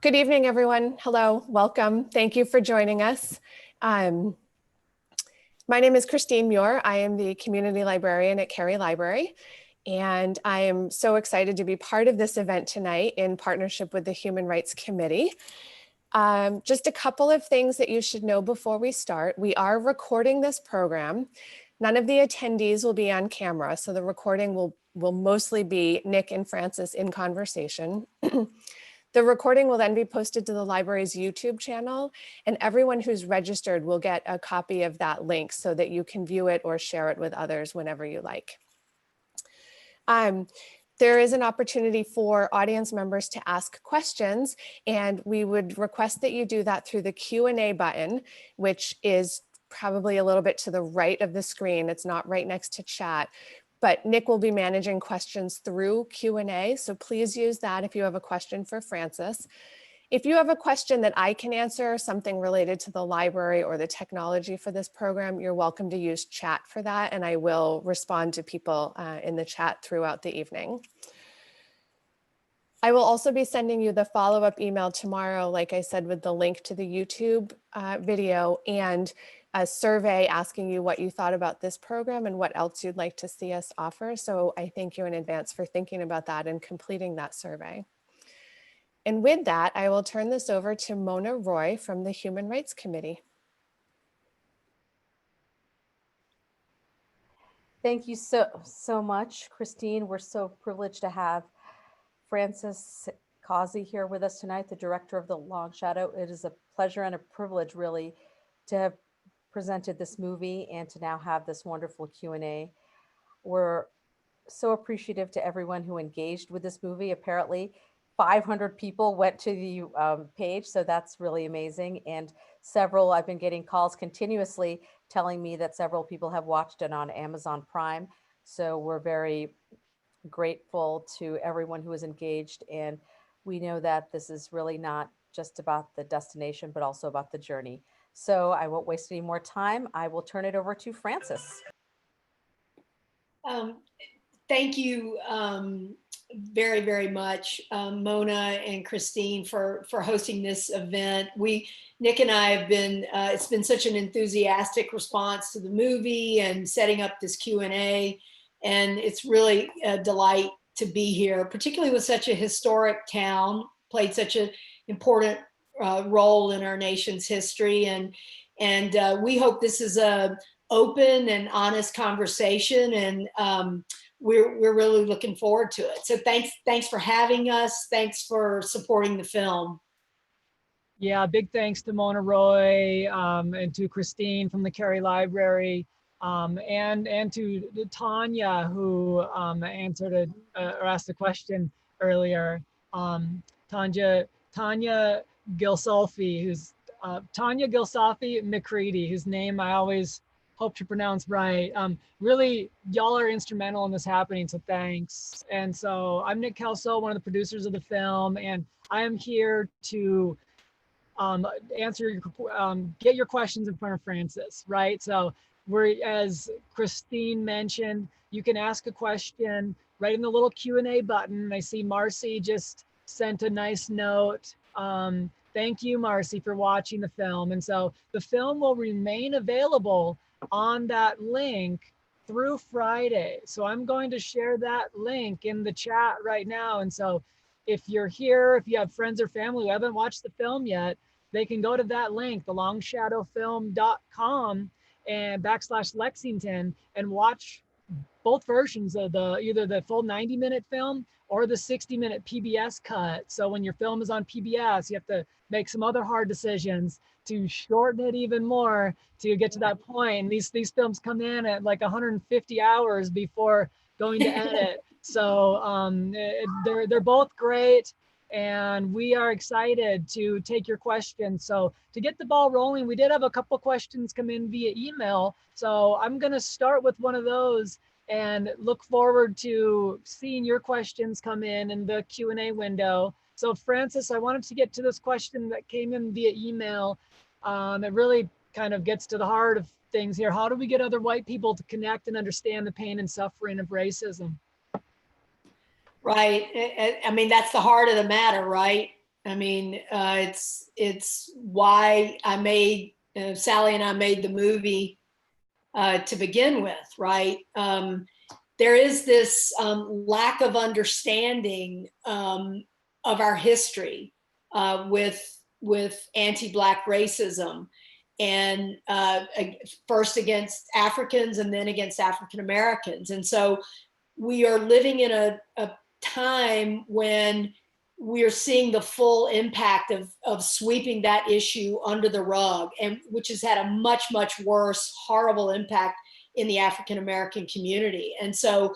Good evening, everyone. Hello, welcome. Thank you for joining us. My name is Christine Muir. I am the community librarian at Cary Library, and I am so excited to be part of this event tonight in partnership with the Human Rights Committee. Just a couple of things that you should know before we start. We are recording this program. None of the attendees will be on camera, so the recording will mostly be Nick and Frances in conversation. The recording will then be posted to the library's YouTube channel, and everyone who's registered will get a copy of that link so that you can view it or share it with others whenever you like. There is an opportunity for audience members to ask questions, and we would request that you do that through the Q&A button, which is probably a little bit to the right of the screen. It's not right next to chat. But Nick will be managing questions through Q&A, so please use that if you have a question for Frances. If you have a question that I can answer, something related to the library or the technology for this program, you're welcome to use chat for that, and I will respond to people in the chat throughout the evening. I will also be sending you the follow-up email tomorrow, like I said, with the link to the YouTube video and a survey asking you what you thought about this program and what else you'd like to see us offer. So I thank you in advance for thinking about that and completing that survey. And with that, I will turn this over to Mona Roy from the Human Rights Committee. Thank you so much, Christine. We're so privileged to have Frances Causey here with us tonight, the director of The Long Shadow. It is a pleasure and a privilege, really, to have presented this movie and to now have this wonderful Q&A. We're so appreciative to everyone who engaged with this movie. Apparently 500 people went to the page, so that's really amazing. And I've been getting calls continuously telling me that several people have watched it on Amazon Prime. So we're very grateful to everyone who is engaged. And we know that this is really not just about the destination, but also about the journey. So I won't waste any more time. I will turn it over to Frances. Thank you very, very much, Mona and Christine, for hosting this event. Nick and I have been, it's been such an enthusiastic response to the movie and setting up this Q&A. And it's really a delight to be here, particularly with such a historic town, played such an important role in our nation's history. And we hope this is a open and honest conversation, and we're really looking forward to it. So thanks for having us. Thanks for supporting the film. Yeah, big thanks to Mona Roy and to Christine from the Cary Library, and to Tanya, who answered or asked a question earlier. Tanya Gilsolfi, who's Tanya Gilsolfi McCready, whose name I always hope to pronounce right. Really, y'all are instrumental in this happening, so thanks. And so I'm Nick Kelso, one of the producers of the film, and I am here to get your questions in front of Frances, right? So as Christine mentioned, you can ask a question right in the little Q&A button. I see Marcy just sent a nice note. Thank you, Marcy, for watching the film. And so the film will remain available on that link through Friday. So I'm going to share that link in the chat right now. And so if you're here, if you have friends or family who haven't watched the film yet, they can go to that link, thelongshadowfilm.com and /Lexington, and watch both versions of either the full 90-minute film or the 60-minute PBS cut. So when your film is on PBS, you have to make some other hard decisions to shorten it even more to get to that point. And these films come in at like 150 hours before going to edit. So they're both great, and we are excited to take your questions. So to get the ball rolling, we did have a couple questions come in via email. So I'm going to start with one of those and look forward to seeing your questions come in the Q&A window. So Frances, I wanted to get to this question that came in via email. It really kind of gets to the heart of things here. How do we get other white people to connect and understand the pain and suffering of racism? Right. I mean, that's the heart of the matter, right? I mean, it's why I made Sally and I made the movie to begin with, right? There is this lack of understanding of our history with anti-Black racism, and first against Africans and then against African Americans. And so we are living in a time when we're seeing the full impact of sweeping that issue under the rug, and which has had a much, much worse, horrible impact in the African American community. And so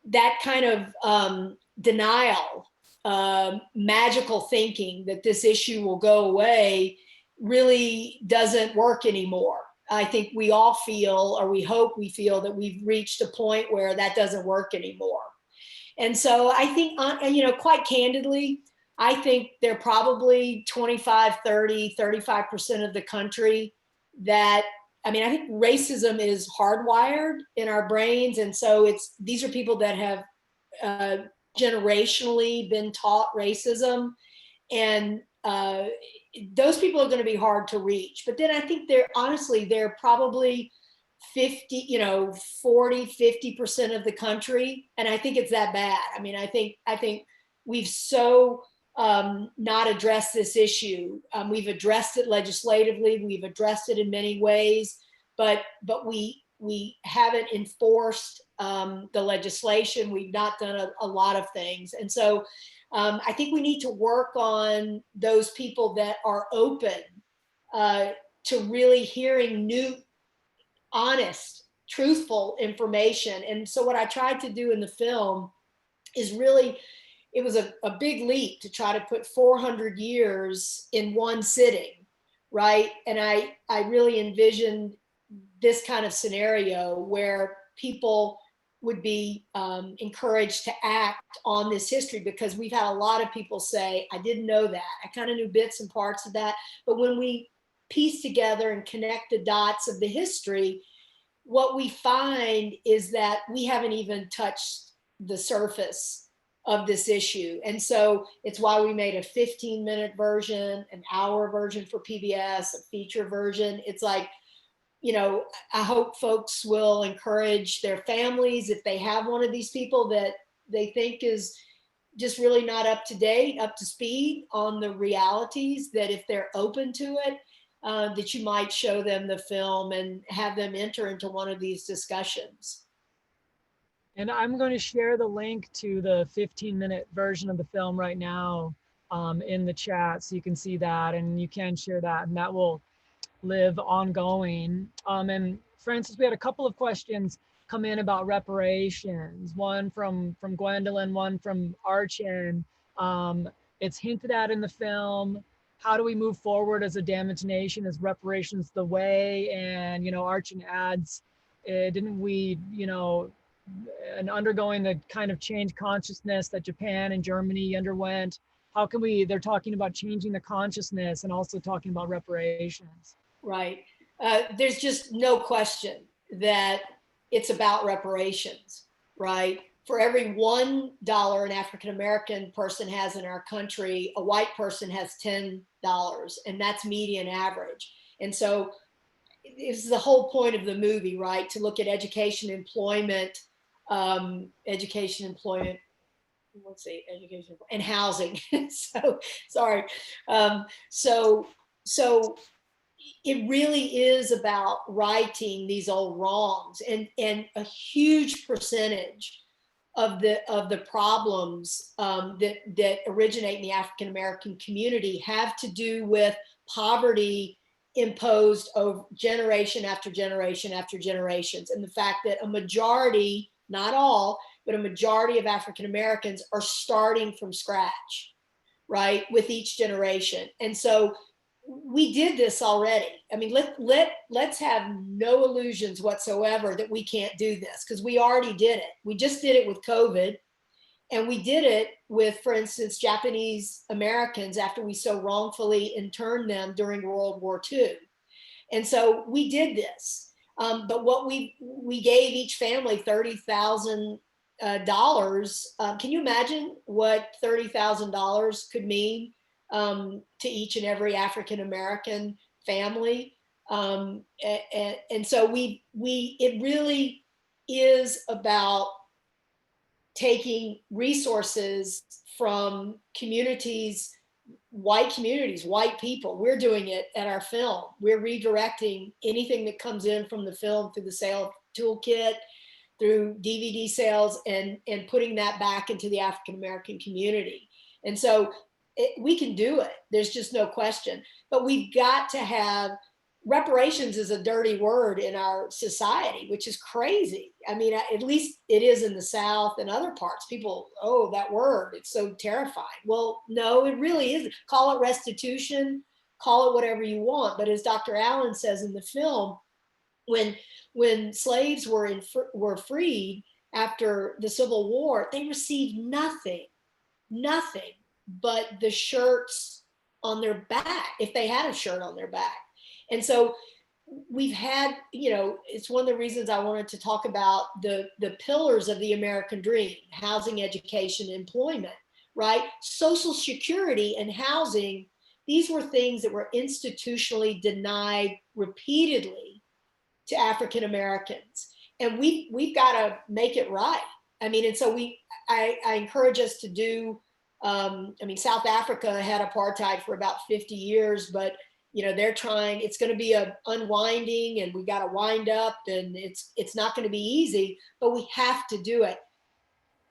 that kind of denial, magical thinking that this issue will go away really doesn't work anymore. I think we all feel, or we hope we feel, that we've reached a point where that doesn't work anymore. And so I think, quite candidly, I think there are probably 25, 30, 35% of the country that, I think racism is hardwired in our brains. And so these are people that have generationally been taught racism. And those people are going to be hard to reach. But then I think they're probably 40, 50% of the country. And I think it's that bad. I think we've so not addressed this issue. We've addressed it legislatively. We've addressed it in many ways, but we haven't enforced the legislation. We've not done a lot of things. And so I think we need to work on those people that are open to really hearing new, honest, truthful information. And so what I tried to do in the film is really, it was a big leap to try to put 400 years in one sitting, right? And I really envisioned this kind of scenario where people would be encouraged to act on this history, because we've had a lot of people say, I didn't know that. I kind of knew bits and parts of that. But when we piece together and connect the dots of the history, what we find is that we haven't even touched the surface of this issue. And so it's why we made a 15-minute version, an hour version for PBS, a feature version. It's like, I hope folks will encourage their families, if they have one of these people that they think is just really not up to date, up to speed on the realities, that if they're open to it, that you might show them the film and have them enter into one of these discussions. And I'm going to share the link to the 15-minute version of the film right now in the chat, so you can see that, and you can share that, and that will live ongoing. And Frances, we had a couple of questions come in about reparations. One from Gwendolyn, one from Archon. It's hinted at in the film. How do we move forward as a damaged nation? Is reparations the way? And Archon adds, didn't we, and undergoing the kind of change consciousness that Japan and Germany underwent? How can we? They're talking about changing the consciousness and also talking about reparations. Right. There's just no question that it's about reparations, right? For every $1 an African-American person has in our country, a white person has $10, and that's median average. And so this is the whole point of the movie, right? To look at education, employment, and housing. So, sorry. So it really is about righting these old wrongs, and a huge percentage of the problems that originate in the African American community have to do with poverty imposed over generation after generation after generations, and the fact that a majority, not all, but a majority of African Americans are starting from scratch, right, with each generation. And so we did this already. Let's have no illusions whatsoever that we can't do this, because we already did it. We just did it with COVID, and we did it with, for instance, Japanese Americans after we so wrongfully interned them during World War II. And so we did this. But what we gave each family $30,000. Can you imagine what $30,000 could mean to each and every African American family. And so it really is about taking resources from white communities, white people. We're doing it at our film. We're redirecting anything that comes in from the film through the sale of toolkit, through DVD sales, and putting that back into the African American community. And so we can do it. There's just no question. But we've got to have reparations is a dirty word in our society, which is crazy. I mean, at least it is in the South and other parts. People, oh, that word, it's so terrifying. Well, no, it really isn't. Call it restitution, call it whatever you want. But as Dr. Allen says in the film, when slaves were freed after the Civil War, they received nothing but the shirts on their back, if they had a shirt on their back. And so we've had, it's one of the reasons I wanted to talk about the pillars of the American dream: housing, education, employment, right? Social security and housing, these were things that were institutionally denied repeatedly to African Americans. And we've got to make it right. I mean, and so I encourage us to do, South Africa had apartheid for about 50 years, but they're trying, it's going to be a unwinding, and we got to wind up, and it's not going to be easy, but we have to do it.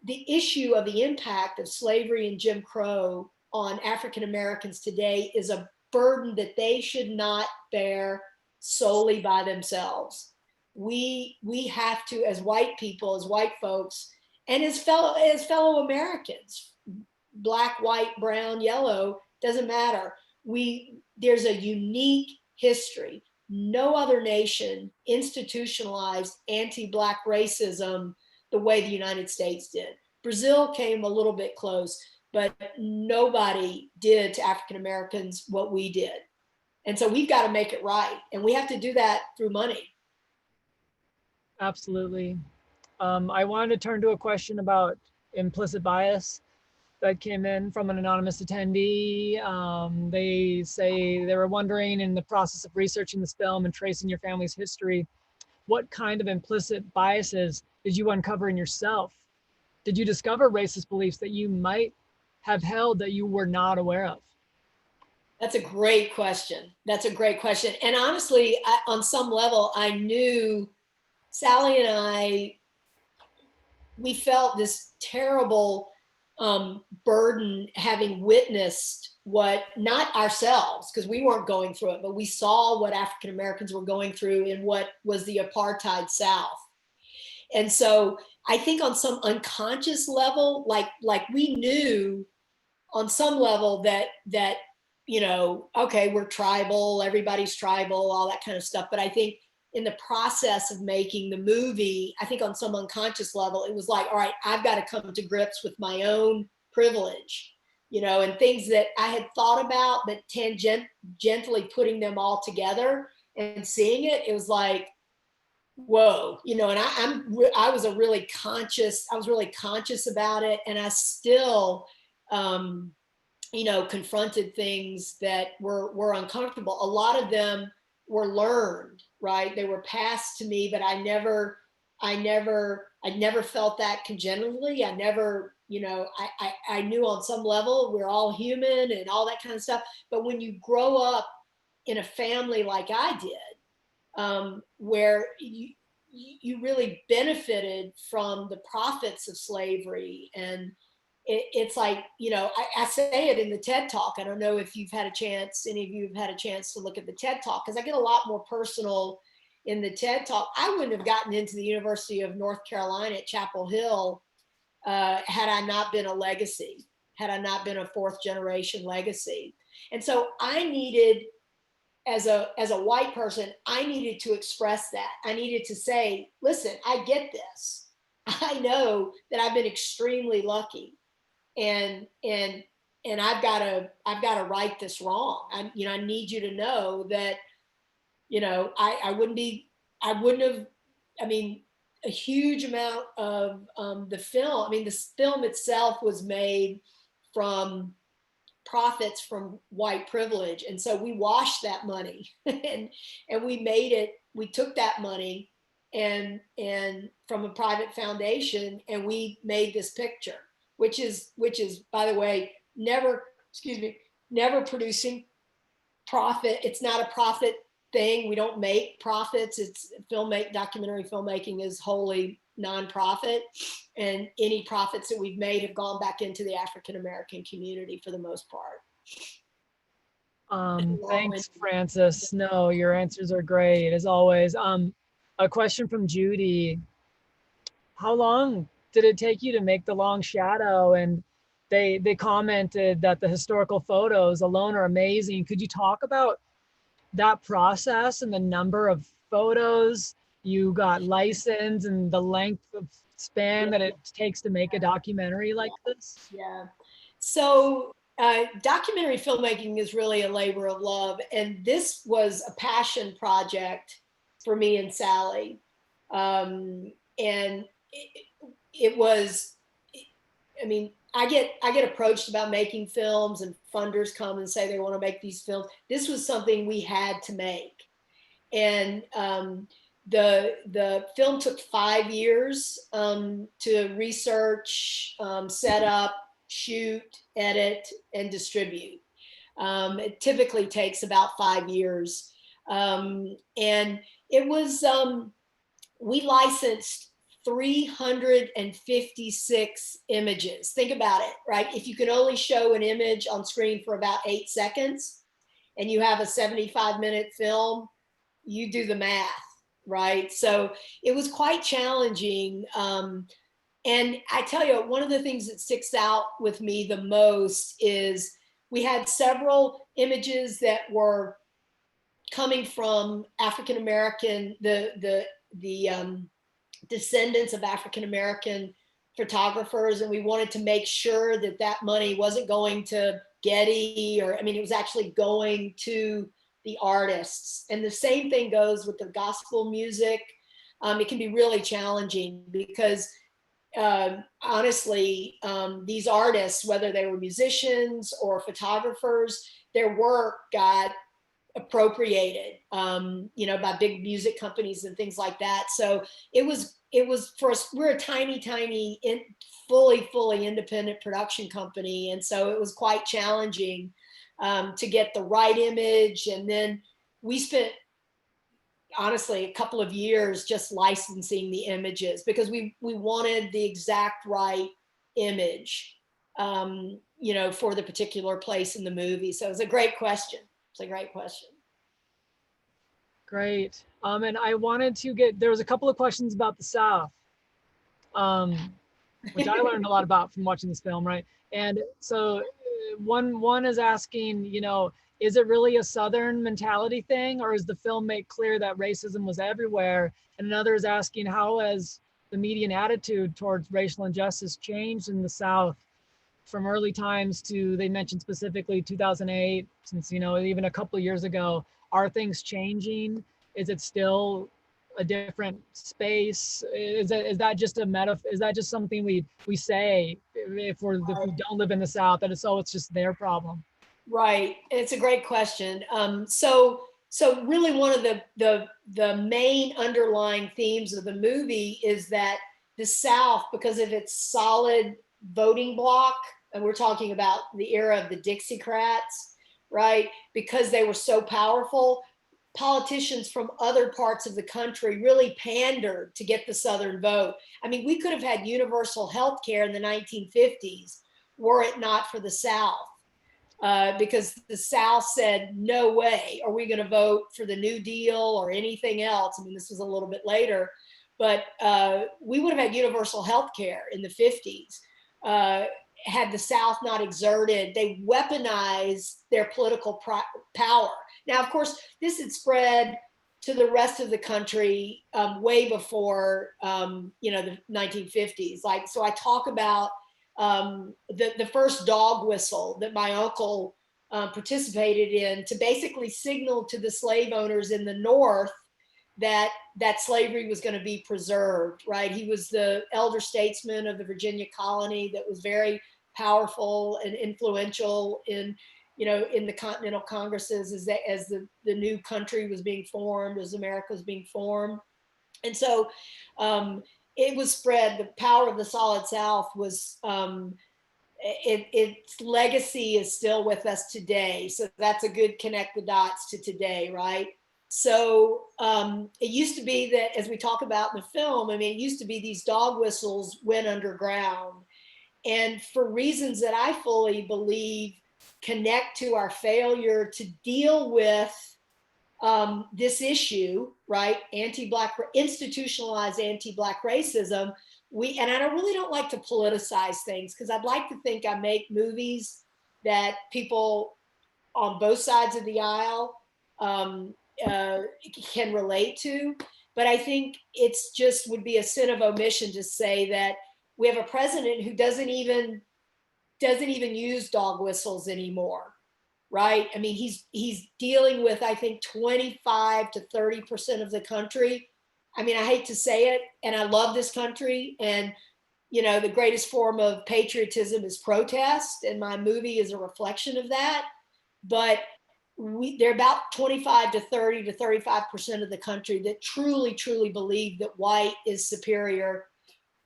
The issue of the impact of slavery and Jim Crow on African Americans today is a burden that they should not bear solely by themselves. We have to, as white people, as white folks, and as fellow Americans, black, white, brown, yellow, doesn't matter. There's a unique history. No other nation institutionalized anti-Black racism the way the United States did. Brazil came a little bit close, but nobody did to African Americans what we did. And so we've got to make it right. And we have to do that through money. Absolutely. I wanted to turn to a question about implicit bias that came in from an anonymous attendee. They say they were wondering, in the process of researching this film and tracing your family's history, what kind of implicit biases did you uncover in yourself? Did you discover racist beliefs that you might have held that you were not aware of? That's a great question. And honestly, on some level, I knew Sally and I, we felt this terrible burden, having witnessed what, not ourselves, because we weren't going through it, but we saw what African Americans were going through in what was the apartheid South. And so I think on some unconscious level, like we knew on some level that okay, we're tribal, everybody's tribal, all that kind of stuff. But I think in the process of making the movie, I think on some unconscious level, it was like, all right, I've got to come to grips with my own privilege, and things that I had thought about, but tangentially putting them all together and seeing it, it was like, whoa, and I was really conscious about it. And I still, confronted things that were uncomfortable. A lot of them were learned, right? They were passed to me, but I never felt that congenitally. I never, I knew on some level we're all human and all that kind of stuff. But when you grow up in a family like I did, where you really benefited from the profits of slavery, and it's like, I say it in the TED Talk. I don't know if you've had a chance, any of you have had a chance to look at the TED Talk, because I get a lot more personal in the TED Talk. I wouldn't have gotten into the University of North Carolina at Chapel Hill had I not been a legacy, had I not been a fourth generation legacy. And so I needed, as a white person, I needed to express that. I needed to say, listen, I get this. I know that I've been extremely lucky. And I've got to right this wrong. I need you to know that, I wouldn't have, a huge amount of the film. The film itself was made from profits from white privilege. And so we washed that money and we made it, we took that money and from a private foundation, and we made this picture, which is, by the way, never producing profit. It's not a profit thing. We don't make profits. It's documentary filmmaking is wholly nonprofit, and any profits that we've made have gone back into the African American community for the most part. Thanks, Frances. No, your answers are great as always. A question from Judy. How long did it take you to make The Long Shadow? And they commented that the historical photos alone are amazing. Could you talk about that process and the number of photos you got licensed and the length of span that it takes to make a documentary like this? Yeah. So documentary filmmaking is really a labor of love. And this was a passion project for me and Sally. And it was, I mean, I get approached about making films, and funders come and say they want to make these films. This was something we had to make. And the film took 5 years to research, set up, shoot, edit, and distribute. It typically takes about 5 years. And it was, we licensed 356 images. Think about it, right? If you can only show an image on screen for about 8 seconds and you have a 75-minute film, you do the math, right? So it was quite challenging. And I tell you, one of the things that sticks out with me the most is we had several images that were coming from African American, the descendants of African American photographers, and we wanted to make sure that that money wasn't going to Getty, or, I mean, it was actually going to the artists. And the same thing goes with the gospel music. It can be really challenging because honestly, these artists, whether they were musicians or photographers, their work got appropriated, by big music companies and things like that. So it was for us, we're a tiny, fully independent production company. And so it was quite challenging to get the right image. And then we spent, honestly, a couple of years just licensing the images because we wanted the exact right image, for the particular place in the movie. So it was a great question. It's a great question. Great. And I wanted to there was a couple of questions about the South, which I learned a lot about from watching this film, right? And so one is asking, is it really a Southern mentality thing, or does the film make clear that racism was everywhere? And another is asking, how has the median attitude towards racial injustice changed in the South from early times to, they mentioned specifically 2008, since, even a couple of years ago. Are things changing? Is it still a different space? Is that just a is that just something we say if we don't live in the South, that it's just their problem? Right. It's a great question. So really one of the main underlying themes of the movie is that the South, because of its solid voting bloc, and we're talking about the era of the Dixiecrats, right? Because they were so powerful, politicians from other parts of the country really pandered to get the Southern vote. I mean, we could have had universal health care in the 1950s were it not for the South. Because the South said, no way are we going to vote for the New Deal or anything else. I mean, this was a little bit later, but we would have had universal health care in the 50s. Had the South not exerted, they weaponized their political power. Now, of course, this had spread to the rest of the country way before, the 1950s. So I talk about the first dog whistle that my uncle participated in to basically signal to the slave owners in the North that slavery was going to be preserved, right? He was the elder statesman of the Virginia colony that was very powerful and influential in, in the Continental Congresses as the new country was being formed, as America was being formed. And so it was spread. The power of the Solid South was, its legacy is still with us today. So that's a good connect the dots to today, right? So it used to be that, as we talk about in the film, I mean, it used to be these dog whistles went underground. And for reasons that I fully believe connect to our failure to deal with this issue, right? Anti-Black, institutionalized anti-Black racism. And I really don't like to politicize things, because I'd like to think I make movies that people on both sides of the aisle can relate to. But I think it's just would be a sin of omission to say that we have a president who doesn't even use dog whistles anymore. Right? I mean, he's dealing with, I think, 25 to 30% of the country. I mean, I hate to say it, and I love this country, and the greatest form of patriotism is protest, and my movie is a reflection of that. But they're about 25 to 30 to 35% of the country that truly, truly believe that white is superior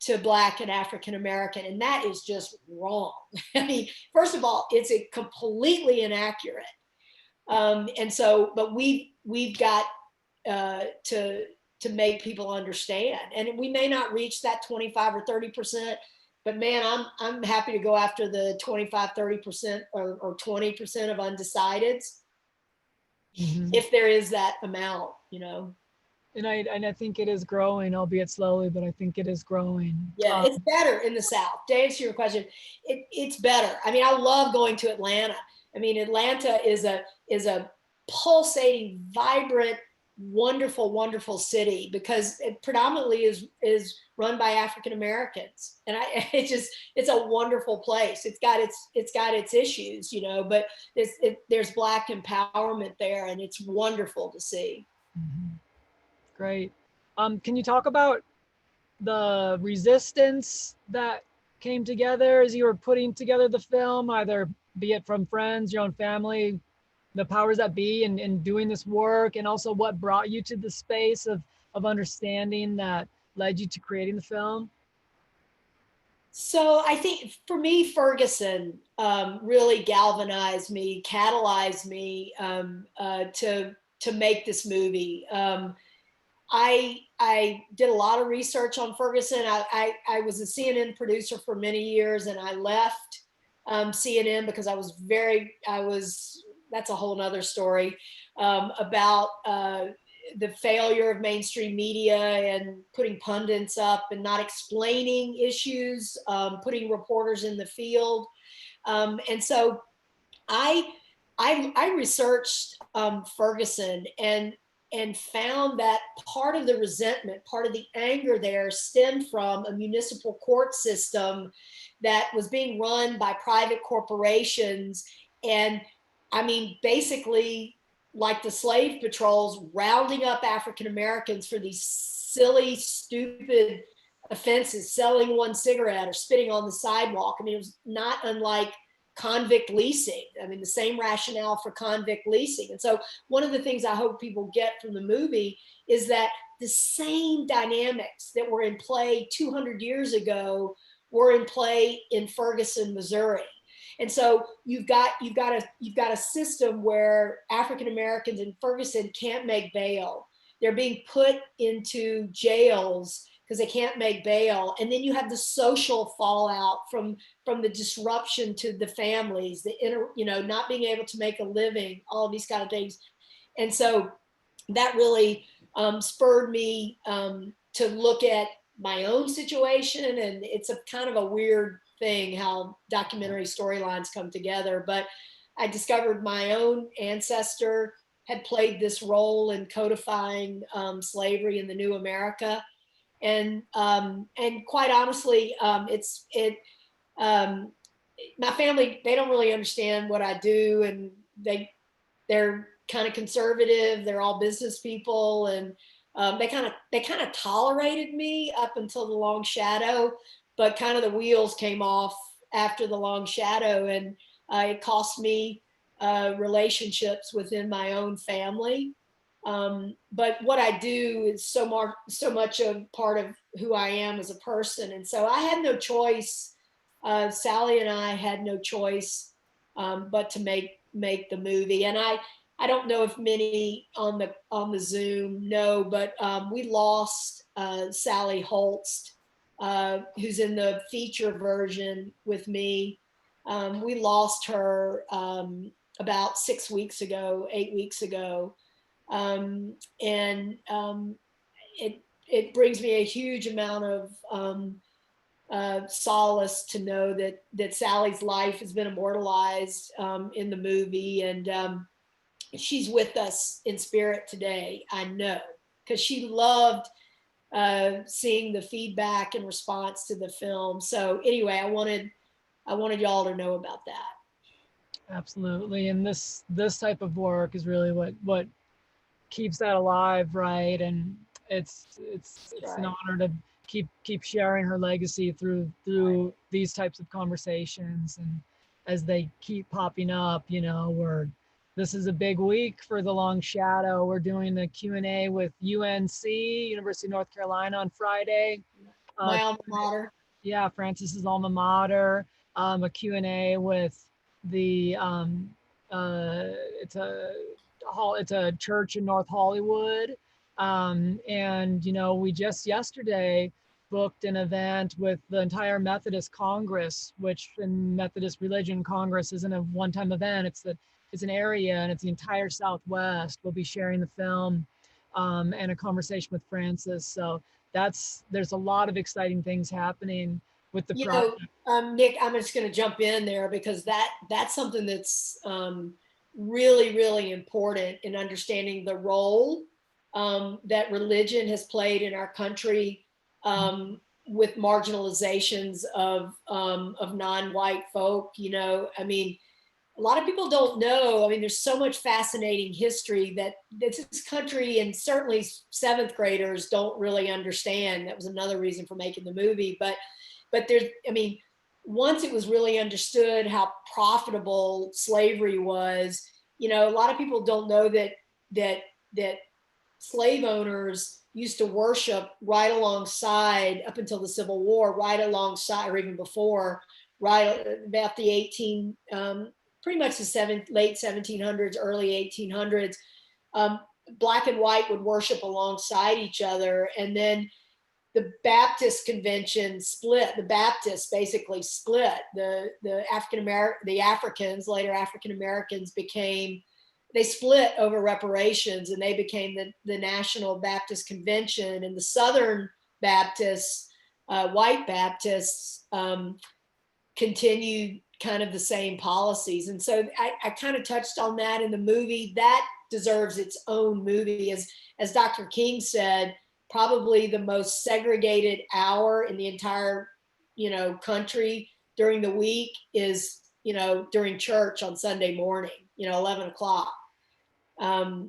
to Black and African American, and that is just wrong. I mean, first of all, it's completely inaccurate, and so, but we've got to make people understand, and we may not reach that 25 or 30%, but man, I'm happy to go after the 25, 30% or 20% of undecideds, if there is that amount, And I think it is growing, albeit slowly, but I think it is growing. Yeah, it's better in the South. To answer your question, it's better. I mean, I love going to Atlanta. I mean, Atlanta is a pulsating, vibrant, wonderful, wonderful city, because it predominantly is run by African Americans, and it's a wonderful place. It's got its issues, but there's Black empowerment there, and it's wonderful to see. Mm-hmm. Great. Can you talk about the resistance that came together as you were putting together the film, either be it from friends, your own family, the powers that be, in doing this work, and also what brought you to the space of understanding that led you to creating the film? So I think for me, Ferguson really galvanized me, catalyzed me to make this movie. I did a lot of research on Ferguson. I was a CNN producer for many years, and I left CNN because that's a whole nother story about the failure of mainstream media and putting pundits up and not explaining issues, putting reporters in the field. And so I researched Ferguson and found that part of the resentment, part of the anger there stemmed from a municipal court system that was being run by private corporations. And I mean, basically, like the slave patrols, rounding up African Americans for these silly, stupid offenses, selling one cigarette or spitting on the sidewalk. I mean, it was not unlike convict leasing. I mean, the same rationale for convict leasing. And so one of the things I hope people get from the movie is that the same dynamics that were in play 200 years ago were in play in Ferguson, Missouri. And so you've got a system where African Americans in Ferguson can't make bail. They're being put into jails because they can't make bail. And then you have the social fallout from the disruption to the families, not being able to make a living, all of these kind of things. And so that really spurred me to look at my own situation. And it's a kind of a weird thing how documentary storylines come together. But I discovered my own ancestor had played this role in codifying slavery in the new America. And quite honestly, my family, they don't really understand what I do, and they're kind of conservative. They're all business people, and they kind of tolerated me up until The Long Shadow, but kind of the wheels came off after The Long Shadow, and it cost me relationships within my own family. But what I do is so much a part of who I am as a person. And so I had no choice. Sally and I had no choice but to make the movie. And I don't know if many on the Zoom know, but we lost Sally Holst, who's in the feature version with me. We lost her about 8 weeks ago. And it brings me a huge amount of solace to know that Sally's life has been immortalized in the movie, and she's with us in spirit today. I know, because she loved seeing the feedback and response to the film. So anyway, I wanted y'all to know about that. Absolutely. And this type of work is really what keeps that alive, right? And it's Right. an honor to keep sharing her legacy through Right. these types of conversations. And as they keep popping up, you know, this is a big week for The Long Shadow. We're doing the Q&A with UNC, University of North Carolina, on Friday. My alma mater. Yeah, Frances's alma mater. A Q&A with the it's a church in North Hollywood. And you know, we just yesterday booked an event with the entire Methodist Congress, which in Methodist religion, Congress isn't a one-time event. It's an area, and it's the entire Southwest. We'll be sharing the film and a conversation with Frances. So there's a lot of exciting things happening with the You project. know, Nick, I'm just going to jump in there because that's something that's really, really important in understanding the role that religion has played in our country with marginalizations of non-white folk. You know, I mean, a lot of people don't know. I mean, there's so much fascinating history that this country, and certainly seventh graders don't really understand. That was another reason for making the movie. But there's, I mean, once it was really understood how profitable slavery was, you know, a lot of people don't know that slave owners used to worship right alongside, up until the Civil War, right alongside, or even before, right about the pretty much the late 1700s, early 1800s. Black and white would worship alongside each other, and then the Baptist convention split. The Baptists basically split. The Africans, later African Americans, they split over reparations, and they became the National Baptist Convention. And the Southern Baptists, white Baptists, continued kind of the same policies. And so I kind of touched on that in the movie. That deserves its own movie. As Dr. King said, probably the most segregated hour in the entire, you know, country during the week is, you know, during church on Sunday morning, you know, 11 o'clock.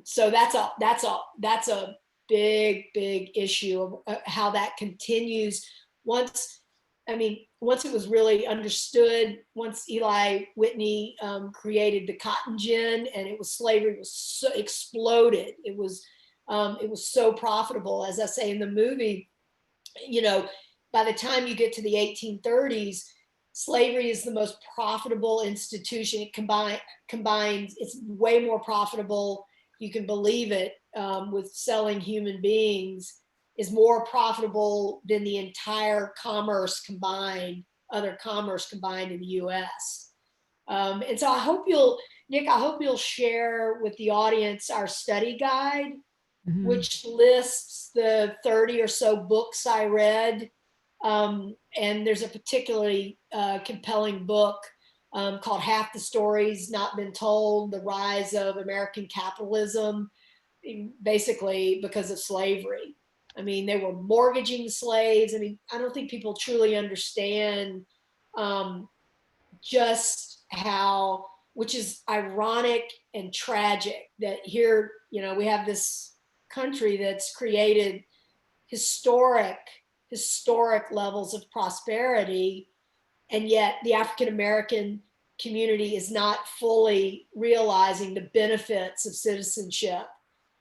So that's a big issue of how that continues. Once it was really understood, once Eli Whitney created the cotton gin, and slavery was so exploded. It was so profitable. As I say in the movie, you know, by the time you get to the 1830s, slavery is the most profitable institution. It combines, it's way more profitable, you can believe it, with selling human beings, is more profitable than the entire other commerce combined in the US. And so Nick, I hope you'll share with the audience our study guide, which lists the 30 or so books I read. And there's a particularly compelling book called Half the Stories Not Been Told: The Rise of American Capitalism, basically because of slavery. I mean, they were mortgaging slaves. I mean, I don't think people truly understand just how, which is ironic and tragic, that here, you know, we have this country that's created historic levels of prosperity, And yet the African-American community is not fully realizing the benefits of citizenship.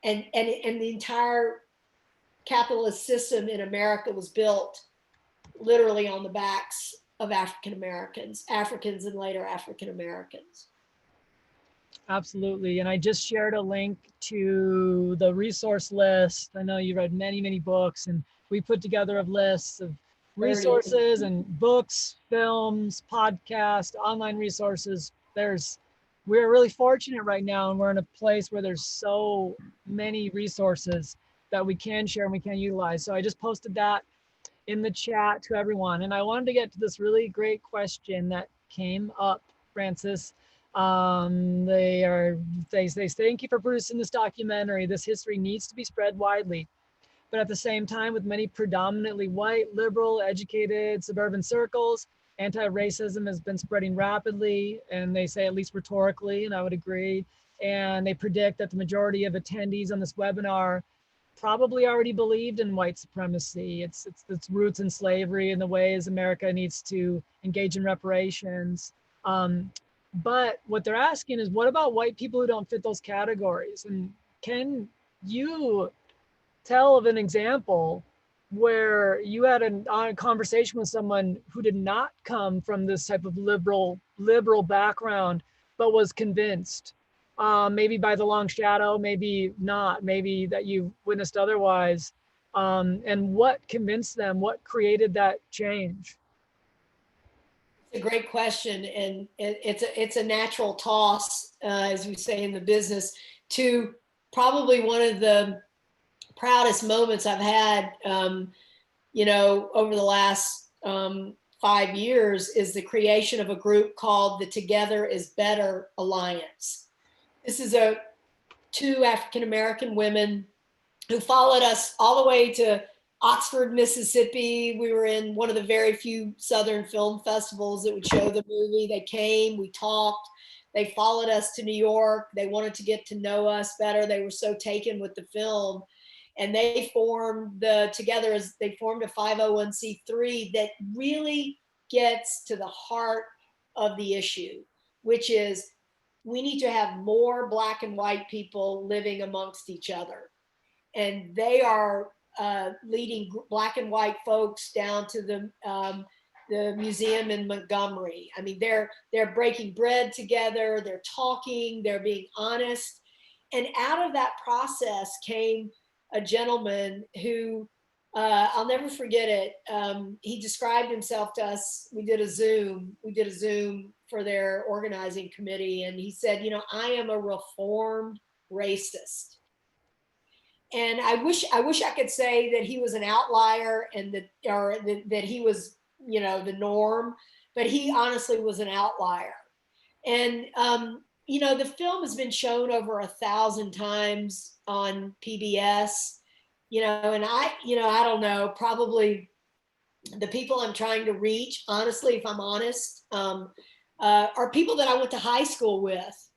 And the entire capitalist system in America was built literally on the backs of African-Americans, Africans, and later African-Americans. Absolutely. And I just shared a link to the resource list. I know you read many, many books, and we put together a list of resources and books, films, podcasts, online resources. We're really fortunate right now, and we're in a place where there's so many resources that we can share and we can utilize. So I just posted that in the chat to everyone. And I wanted to get to this really great question that came up, Frances. They say, thank you for producing this documentary. This history needs to be spread widely. But at the same time, with many predominantly white, liberal, educated, suburban circles, anti-racism has been spreading rapidly, and they say at least rhetorically, and I would agree. And they predict that the majority of attendees on this webinar probably already believed in white supremacy, its roots in slavery and the ways America needs to engage in reparations. But what they're asking is, what about white people who don't fit those categories? And can you tell of an example where you had a conversation with someone who did not come from this type of liberal background, but was convinced, maybe by the long shadow, maybe not, maybe that you witnessed otherwise, and what convinced them? What created that change? It's a great question, and it's a natural toss, as we say in the business, to probably one of the proudest moments I've had, over the last 5 years is the creation of a group called the Together is Better Alliance. This is two African-American women who followed us all the way to Oxford, Mississippi. We were in one of the very few Southern film festivals that would show the movie. They came, we talked, they followed us to New York. They wanted to get to know us better. They were so taken with the film. And they formed a 501c3 that really gets to the heart of the issue, which is we need to have more Black and white people living amongst each other. And they are leading Black and white folks down to the museum in Montgomery. I mean, they're breaking bread together, they're talking, they're being honest. And out of that process came a gentleman who, I'll never forget it. He described himself to us. We did a Zoom for their organizing committee. And he said, I am a reformed racist. And I wish I could say that he was an outlier and that he was, the norm, but he honestly was an outlier. And, the film has been shown over 1,000 times on PBS, and I don't know, probably the people I'm trying to reach, honestly, if I'm honest, are people that I went to high school with.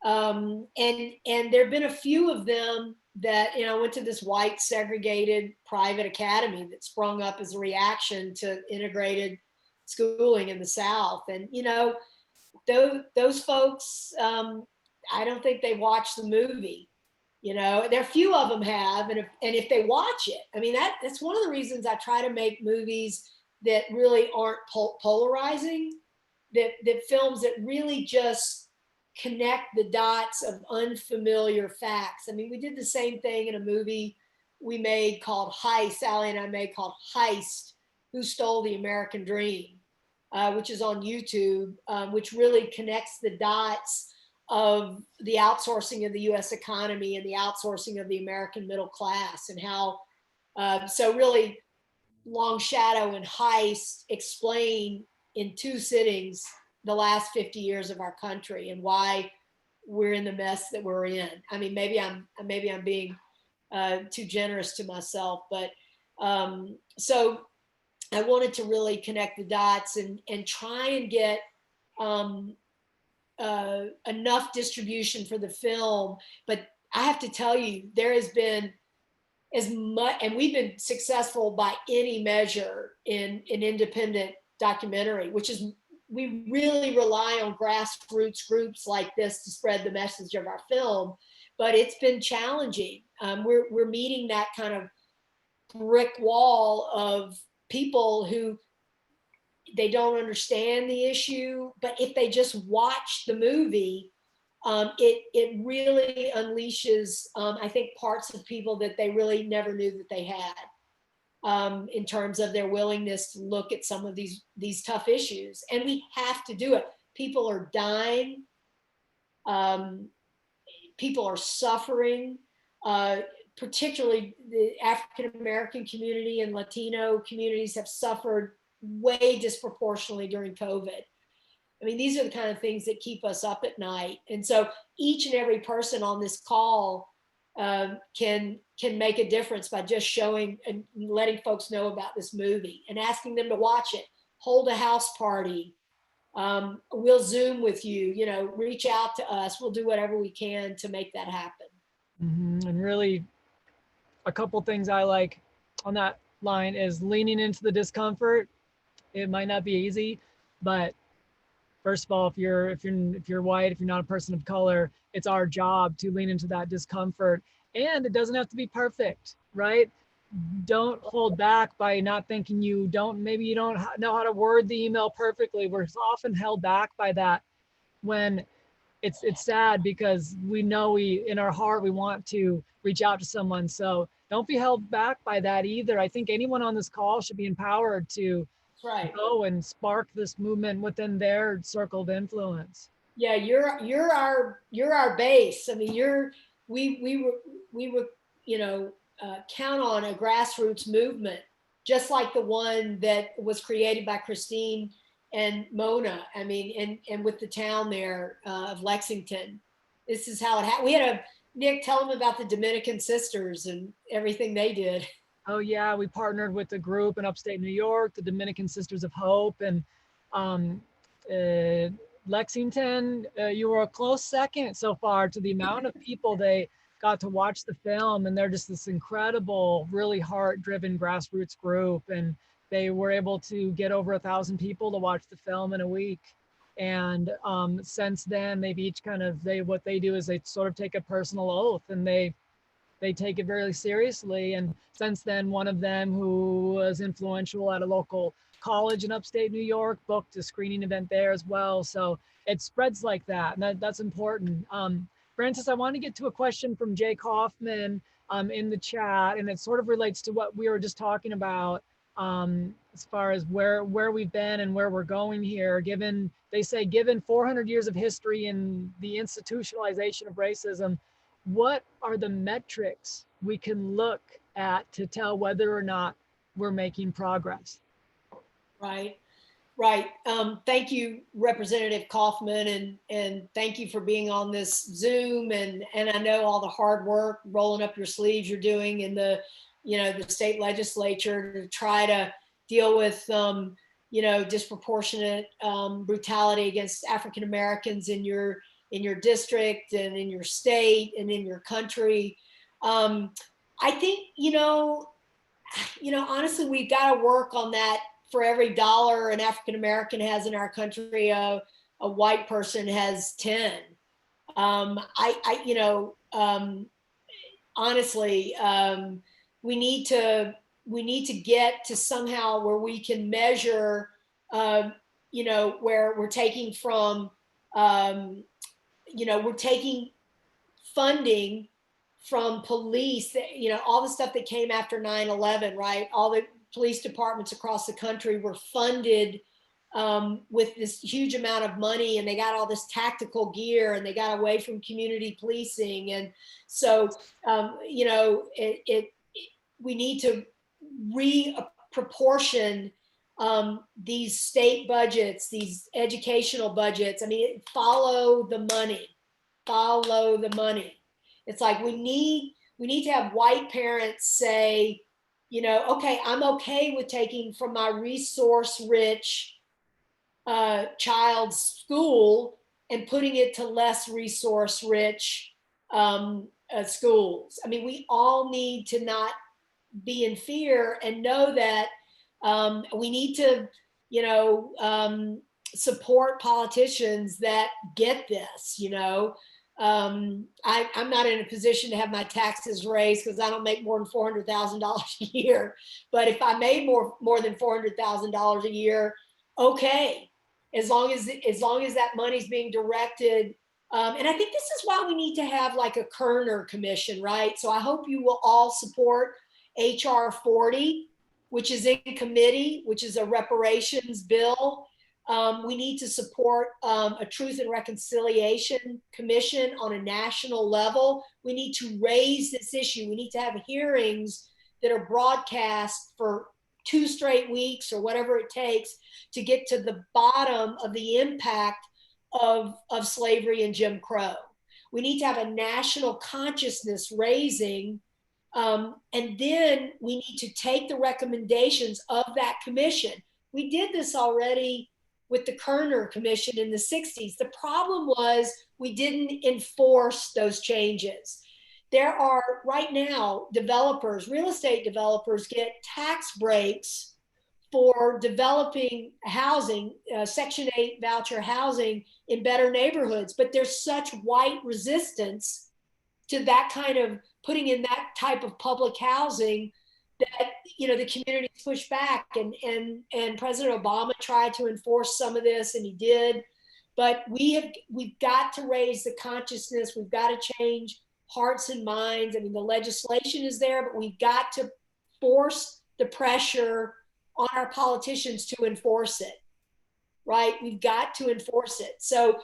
And there've been a few of them that, went to this white segregated private academy that sprung up as a reaction to integrated schooling in the South. And, those folks, I don't think they watched the movie. There are few of them have, and if they watch it, I mean, that's one of the reasons I try to make movies that really aren't polarizing, that films that really just connect the dots of unfamiliar facts. I mean, we did the same thing in a movie we made called Heist, Sally and I made, called Heist, Who Stole the American Dream, which is on YouTube, which really connects the dots of the outsourcing of the US economy and the outsourcing of the American middle class, and how, so really Long Shadow and Heist explain in 2 sittings the last 50 years of our country and why we're in the mess that we're in. I mean, maybe I'm being too generous to myself, but so I wanted to really connect the dots and try and get enough distribution for the film. But I have to tell you, there has been as much, and we've been successful by any measure in independent documentary, which is, we really rely on grassroots groups like this to spread the message of our film, but it's been challenging. We're meeting that kind of brick wall of people who, they don't understand the issue, but if they just watch the movie, it really unleashes, I think, parts of people that they really never knew that they had, in terms of their willingness to look at some of these tough issues. And we have to do it. People are dying. People are suffering. Particularly the African American community and Latino communities have suffered way disproportionately during COVID. I mean, these are the kind of things that keep us up at night. And so each and every person on this call can make a difference by just showing and letting folks know about this movie and asking them to watch it. Hold a house party. We'll Zoom with you, you know, reach out to us. We'll do whatever we can to make that happen. And really, a couple things I like on that line is leaning into the discomfort. It might not be easy, but first of all, if you're white, if you're not a person of color, it's our job to lean into that discomfort. And it doesn't have to be perfect, right? Don't hold back by not thinking maybe you don't know how to word the email perfectly. We're often held back by that, when it's sad, because we know in our heart we want to reach out to someone. So don't be held back by that either. I think anyone on this call should be empowered to go and spark this movement within their circle of influence. Yeah, you're our base. I mean, we were you know, count on a grassroots movement, just like the one that was created by Christine and Mona. I mean, and with the town there of Lexington. This is how it happened. We had Nick, tell them about the Dominican sisters and everything they did. Oh yeah, we partnered with a group in upstate New York, the Dominican Sisters of Hope, and Lexington. You were a close second so far to the amount of people they got to watch the film, and they're just this incredible, really heart-driven grassroots group, and they were able to get over 1,000 people to watch the film in a week. And since then, they've each what they do is they sort of take a personal oath, and they take it very seriously. And since then, one of them, who was influential at a local college in upstate New York, booked a screening event there as well. So it spreads like that, and that's important. Frances, I want to get to a question from Jay Kaufman in the chat, and it sort of relates to what we were just talking about, as far as where we've been and where we're going here. Given 400 years of history in the institutionalization of racism, what are the metrics we can look at to tell whether or not we're making progress? Right. Thank you, Representative Kaufman, and thank you for being on this Zoom. And I know all the hard work, rolling up your sleeves you're doing in the state legislature to try to deal with, disproportionate brutality against African Americans in your district and in your state and in your country. I think, honestly, we've got to work on that. For every dollar an African American has in our country, a white person has 10. Honestly, we need to get to somehow where we can measure, where we're taking from, we're taking funding from police, all the stuff that came after 9/11, right? All the police departments across the country were funded with this huge amount of money, and they got all this tactical gear, and they got away from community policing. And so, we need to reproportion these state budgets, these educational budgets. I mean, follow the money. It's like we need to have white parents say, okay, I'm okay with taking from my resource-rich child's school and putting it to less resource-rich schools. I mean, we all need to not be in fear and know that we need to, support politicians that get this. I'm not in a position to have my taxes raised because I don't make more than $400,000 a year. But if I made more than $400,000 a year, okay, as long as that money's being directed. And I think this is why we need to have like a Kerner commission, right? So I hope you will all support HR 40, which is in committee, which is a reparations bill. We need to support a Truth and Reconciliation Commission on a national level. We need to raise this issue. We need to have hearings that are broadcast for 2 straight weeks or whatever it takes to get to the bottom of the impact of slavery and Jim Crow. We need to have a national consciousness raising, and then we need to take the recommendations of that commission. We did this already with the Kerner Commission in the 60s. The problem was we didn't enforce those changes. There are right now real estate developers get tax breaks for developing housing, Section 8 voucher housing in better neighborhoods, but there's such white resistance to that kind of putting in that type of public housing that the communities push back, and President Obama tried to enforce some of this, and he did. But we've got to raise the consciousness. We've got to change hearts and minds. I mean, the legislation is there, but we've got to force the pressure on our politicians to enforce it, right? We've got to enforce it. So,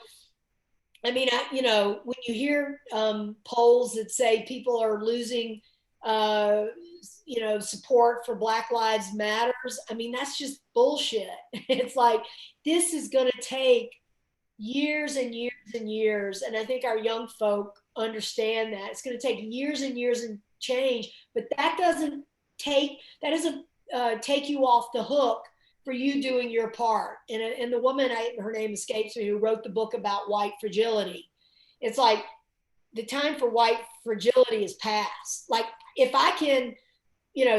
I mean, when you hear polls that say people are losing support for Black Lives Matters, I mean, that's just bullshit. It's like, this is going to take years and years and years. And I think our young folk understand that. It's going to take years and years and change, but that doesn't take you off the hook for you doing your part. And the woman, her name escapes me, who wrote the book about white fragility. It's like, the time for white fragility is past. Like, if I can,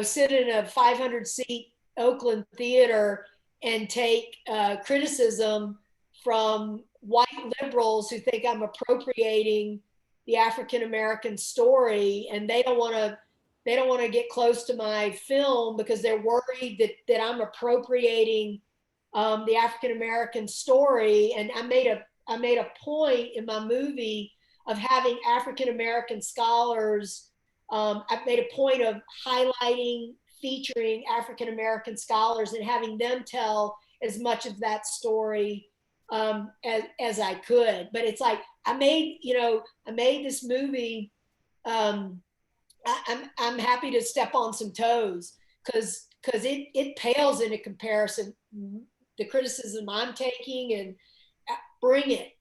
sit in a 500-seat Oakland theater and take criticism from white liberals who think I'm appropriating the African-American story, and they don't want to get close to my film because they're worried that I'm appropriating the African-American story. And I made a point in my movie of having African-American scholars. I've made a point of highlighting, featuring African-American scholars and having them tell as much of that story as I could. But it's like, I made this movie. I'm happy to step on some toes because it pales into comparison. The criticism I'm taking, and bring it.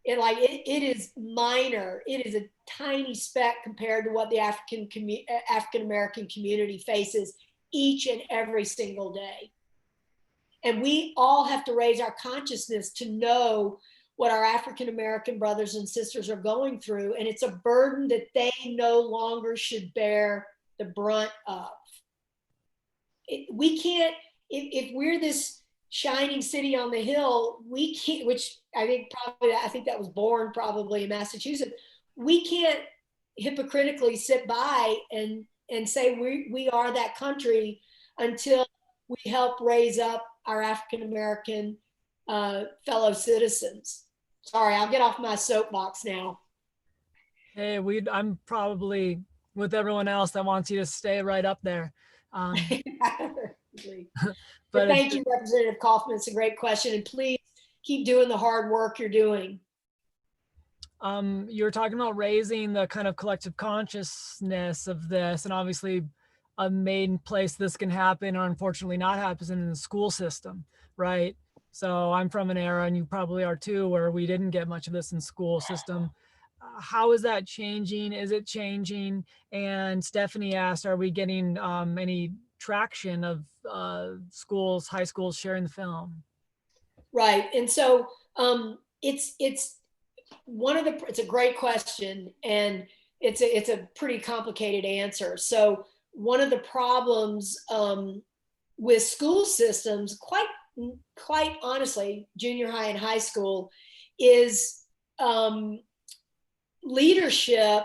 It is minor. It is a tiny speck compared to what the African-American community faces each and every single day. And we all have to raise our consciousness to know what our African-American brothers and sisters are going through. And it's a burden that they no longer should bear the brunt of. We can't, if we're this shining city on the hill, we can't, which I think that was born probably in Massachusetts. We can't hypocritically sit by and say we are that country until we help raise up our African-American fellow citizens. Sorry, I'll get off my soapbox now. Hey, I'm probably with everyone else that wants you to stay right up there. But thank you, Representative Kaufman. It's a great question, and please keep doing the hard work you're doing. You're talking about raising the kind of collective consciousness of this, and obviously a main place this can happen, or unfortunately not happen, in the school system, right? So I'm from an era, and you probably are too, where we didn't get much of this in school system. How is that changing? Is it changing? And Stephanie asked, are we getting any traction of schools, high schools sharing the film? Right. And so it's a great question, and it's a pretty complicated answer. So one of the problems with school systems, quite quite honestly, junior high and high school, is leadership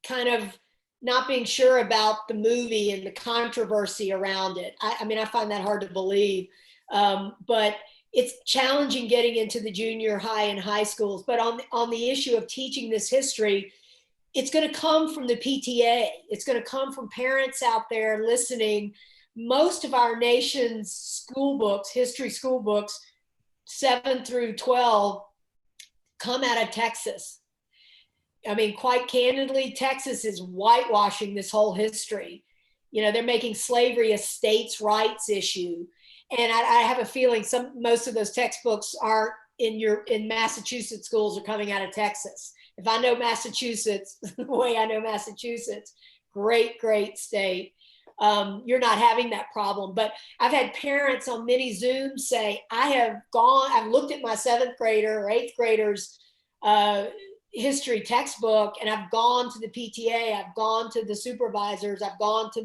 kind of not being sure about the movie and the controversy around it. I mean, I find that hard to believe, but it's challenging getting into the junior high and high schools. But on the issue of teaching this history, it's going to come from the PTA. It's going to come from parents out there listening. Most of our nation's school books, history school books, 7 through 12, come out of Texas. I mean, quite candidly, Texas is whitewashing this whole history. You know, they're making slavery a states' rights issue. And I have a feeling most of those textbooks aren't in Massachusetts schools are coming out of Texas. If I know Massachusetts the way I know Massachusetts, great state, you're not having that problem. But I've had parents on many Zooms say, I've looked at my 7th grader or 8th graders history textbook, and I've gone to the PTA, I've gone to the supervisors, I've gone to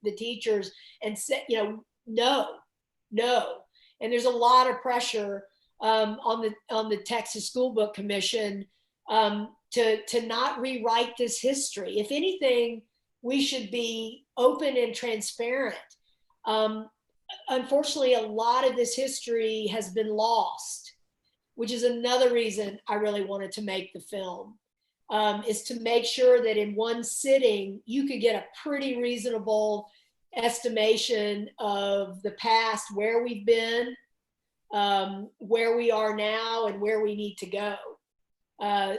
the teachers and said, no. And there's a lot of pressure on the Texas School Book Commission to not rewrite this history. If anything, we should be open and transparent. Unfortunately, a lot of this history has been lost, which is another reason I really wanted to make the film, is to make sure that in one sitting, you could get a pretty reasonable estimation of the past, where we've been, where we are now, and where we need to go.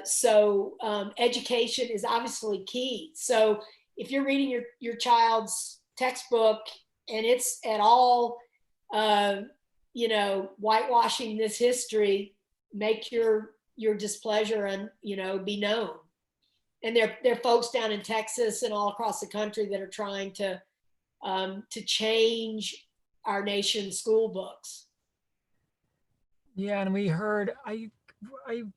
So education is obviously key. So if you're reading your child's textbook and it's at all, whitewashing this history, make your displeasure and be known. And there are folks down in Texas and all across the country that are trying to change our nation's school books. Yeah, and we heard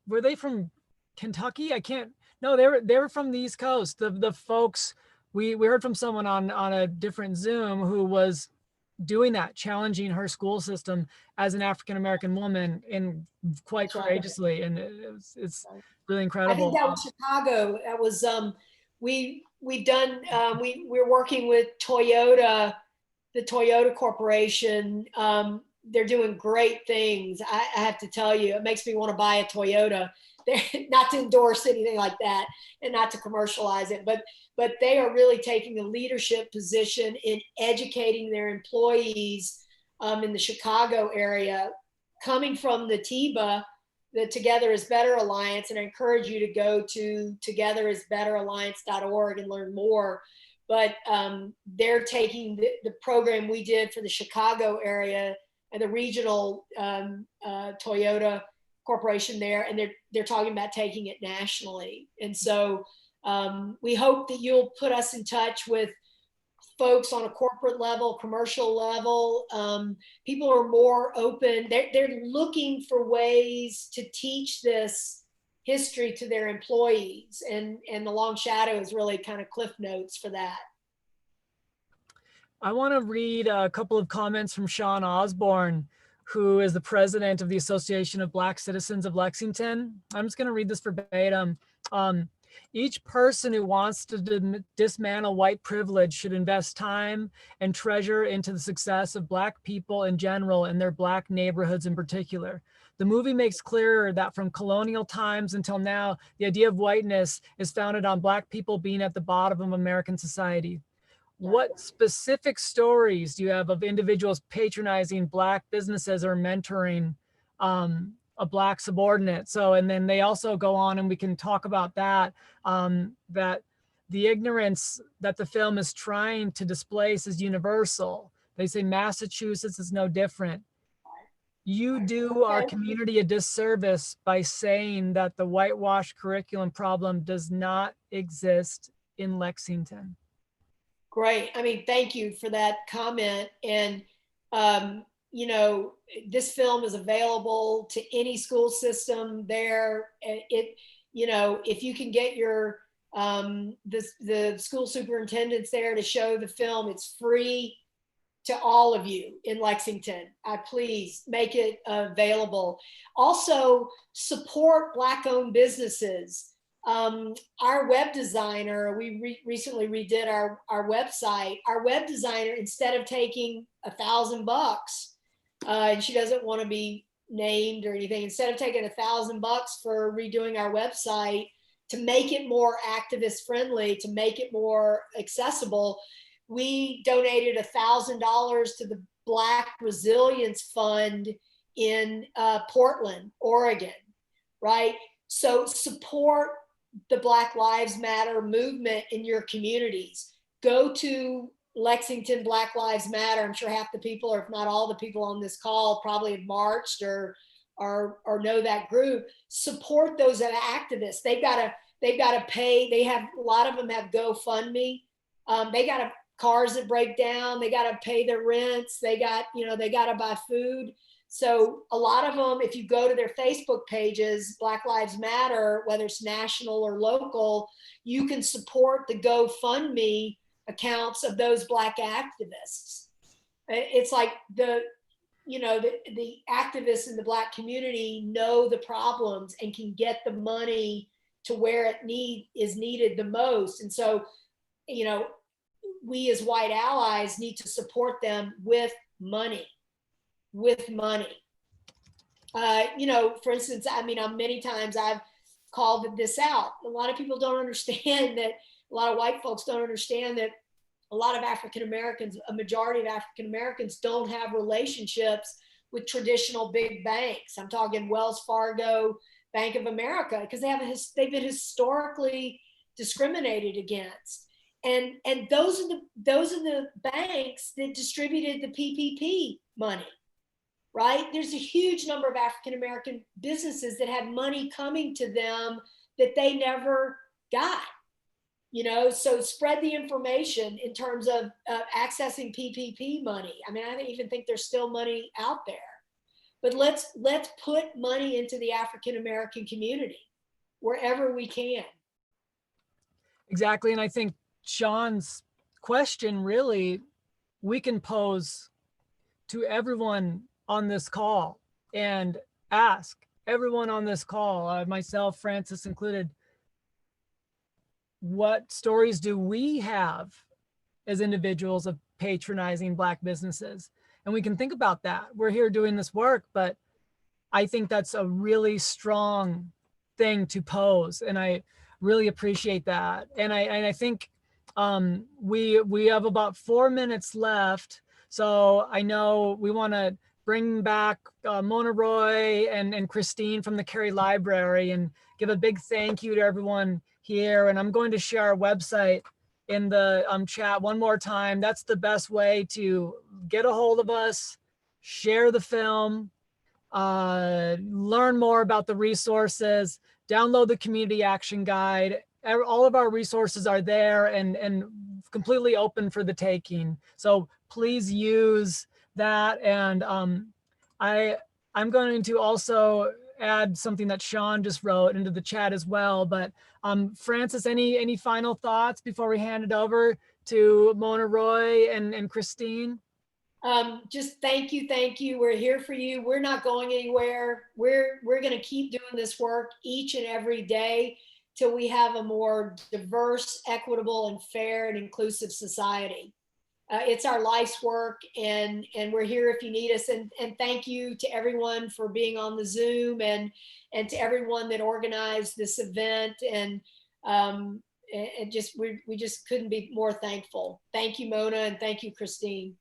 were they from Kentucky? I can't. No, they were from the East Coast. The folks we heard from someone on a different Zoom who was doing that, challenging her school system as an African-American woman, and quite courageously. And it's really incredible. I think that was Chicago. That was we've done we're working with Toyota, the Toyota Corporation. They're doing great things. I have to tell you, it makes me want to buy a Toyota. They're not to endorse anything like that and not to commercialize it, but they are really taking a leadership position in educating their employees in the Chicago area, coming from the TIBA, the Together is Better Alliance. And I encourage you to go to togetherisbetteralliance.org and learn more. But they're taking the program we did for the Chicago area and the regional Toyota Corporation there, and they're talking about taking it nationally. And so we hope that you'll put us in touch with folks on a corporate level, commercial level. People are more open. They're looking for ways to teach this history to their employees, and the Long Shadow is really kind of cliff notes for that. I want to read a couple of comments from Sean Osborne, who is the president of the Association of Black Citizens of Lexington. I'm just going to read this verbatim. Each person who wants to dismantle white privilege should invest time and treasure into the success of Black people in general and their Black neighborhoods in particular. The movie makes clear that from colonial times until now, the idea of whiteness is founded on Black people being at the bottom of American society. What specific stories do you have of individuals patronizing Black businesses or mentoring a Black subordinate? So, and then they also go on, and we can talk about that, that the ignorance that the film is trying to displace is universal. They say Massachusetts is no different. You do our community a disservice by saying that the whitewash curriculum problem does not exist in Lexington. Great. I mean, thank you for that comment. And, this film is available to any school system there. If you can get your, the school superintendents there to show the film, it's free to all of you in Lexington. Please make it available. Also, support Black-owned businesses. Our web designer, we recently redid our website. Our web designer, instead of taking $1,000, and she doesn't want to be named or anything, instead of taking $1,000 for redoing our website to make it more activist friendly, to make it more accessible, we donated $1,000 to the Black Resilience Fund in Portland, Oregon, right? So support the Black Lives Matter movement in your communities. Go to Lexington Black Lives Matter. I'm sure half the people, or if not all the people on this call, probably have marched or know that group. Support those activists. They've got to pay. They have, a lot of them have GoFundMe. They got to, cars that break down, they got to pay their rents. They got to buy food. So a lot of them, if you go to their Facebook pages, Black Lives Matter, whether it's national or local, you can support the GoFundMe accounts of those Black activists. It's like the activists in the Black community know the problems and can get the money to where it is needed the most. And so, we as white allies need to support them with money. For instance, many times I've called this out. A lot of people don't understand that, a lot of white folks don't understand that a lot of African Americans, a majority of African Americans, don't have relationships with traditional big banks. I'm talking Wells Fargo, Bank of America, because they've been historically discriminated against. And those are the banks that distributed the PPP money, right? There's a huge number of African American businesses that had money coming to them that they never got. So spread the information in terms of accessing PPP money. I don't even think there's still money out there, but let's put money into the African American community wherever we can. Exactly. And I think Sean's question, really, we can pose to everyone on this call and ask everyone on this call, myself, Frances included, what stories do we have as individuals of patronizing Black businesses? And we can think about that. We're here doing this work, but I think that's a really strong thing to pose. And I really appreciate that. And I think we have about 4 minutes left. So I know we want to bring back Mona Roy and Christine from the Cary Library and give a big thank you to everyone here. And I'm going to share our website in the chat one more time. That's the best way to get a hold of us, share the film, learn more about the resources, download the community action guide. All of our resources are there and completely open for the taking. So please use that. And I'm going to also add something that Sean just wrote into the chat as well. But Frances, any final thoughts before we hand it over to Mona Roy and Christine? Just thank you. We're here for you. We're not going anywhere. We're going to keep doing this work each and every day till we have a more diverse, equitable, and fair and inclusive society. It's our life's work, and we're here if you need us. And thank you to everyone for being on the Zoom, and to everyone that organized this event. And we just couldn't be more thankful. Thank you, Mona, and thank you, Christine.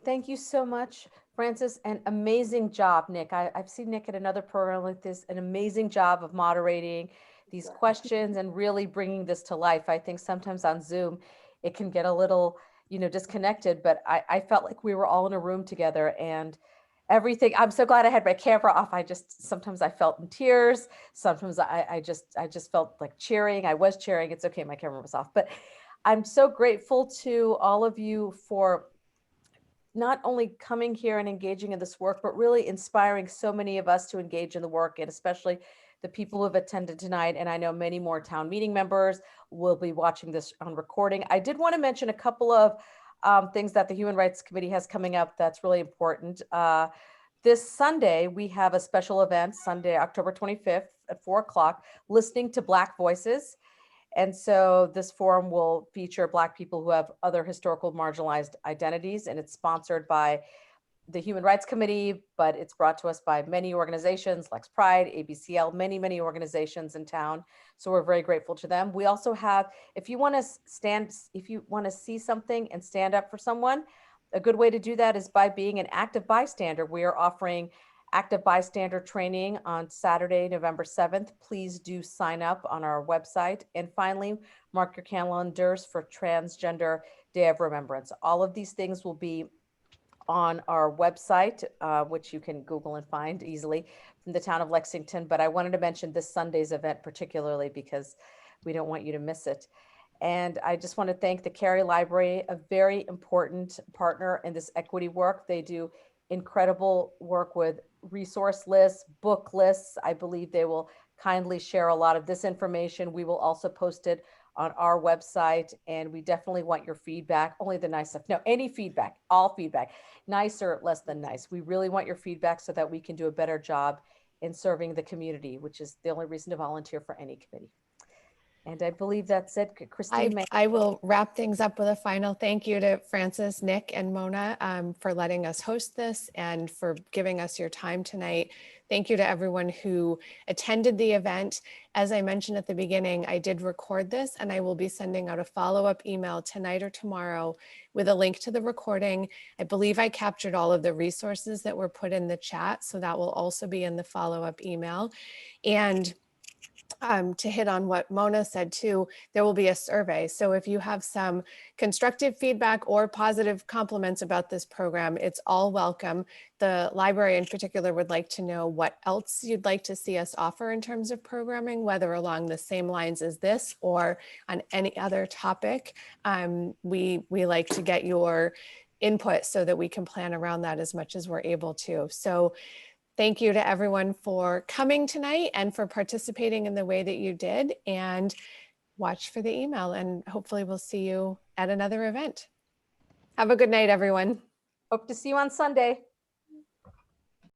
Thank you so much, Frances, and amazing job, Nick. I've seen Nick at another program like this, an amazing job of moderating these questions and really bringing this to life. I think sometimes on Zoom, it can get a little, disconnected, but I felt like we were all in a room together and everything. I'm so glad I had my camera off. Sometimes I felt in tears. Sometimes I just felt like cheering. I was cheering. It's okay. My camera was off, but I'm so grateful to all of you for not only coming here and engaging in this work, but really inspiring so many of us to engage in the work, and especially the people who have attended tonight, and I know many more town meeting members will be watching this on recording. I did want to mention a couple of things that the Human Rights Committee has coming up that's really important. This Sunday, we have a special event, Sunday, October 25th at 4 o'clock, listening to Black voices. And so this forum will feature Black people who have other historical marginalized identities, and it's sponsored by the Human Rights Committee, but it's brought to us by many organizations, Lex Pride, ABCL, many organizations in town. So we're very grateful to them. We also have, if you want to see something and stand up for someone, a good way to do that is by being an active bystander. We are offering active bystander training on Saturday, November 7th. Please do sign up on our website. And finally, mark your calendars for Transgender Day of Remembrance. All of these things will be on our website, which you can Google and find easily from the town of Lexington. But I wanted to mention this Sunday's event particularly because we don't want you to miss it. And I just want to thank the Cary Library, a very important partner in this equity work. They do incredible work with resource lists, book lists. I believe they will kindly share a lot of this information. We will also post it on our website, and we definitely want your feedback, only the nice stuff. No, any feedback, all feedback, nice or less than nice. We really want your feedback so that we can do a better job in serving the community, which is the only reason to volunteer for any committee. And I believe that's it. Christine, I will wrap things up with a final thank you to Frances, Nick, and Mona for letting us host this and for giving us your time tonight. Thank you to everyone who attended the event. As I mentioned at the beginning, I did record this and I will be sending out a follow-up email tonight or tomorrow with a link to the recording. I believe I captured all of the resources that were put in the chat, so that will also be in the follow-up email. And to hit on what Mona said too, there will be a survey. So if you have some constructive feedback or positive compliments about this program, it's all welcome. The library in particular would like to know what else you'd like to see us offer in terms of programming, whether along the same lines as this or on any other topic. We like to get your input so that we can plan around that as much as we're able to. So thank you to everyone for coming tonight and for participating in the way that you did, and watch for the email, and hopefully we'll see you at another event. Have a good night, everyone. hope to see you on Sunday.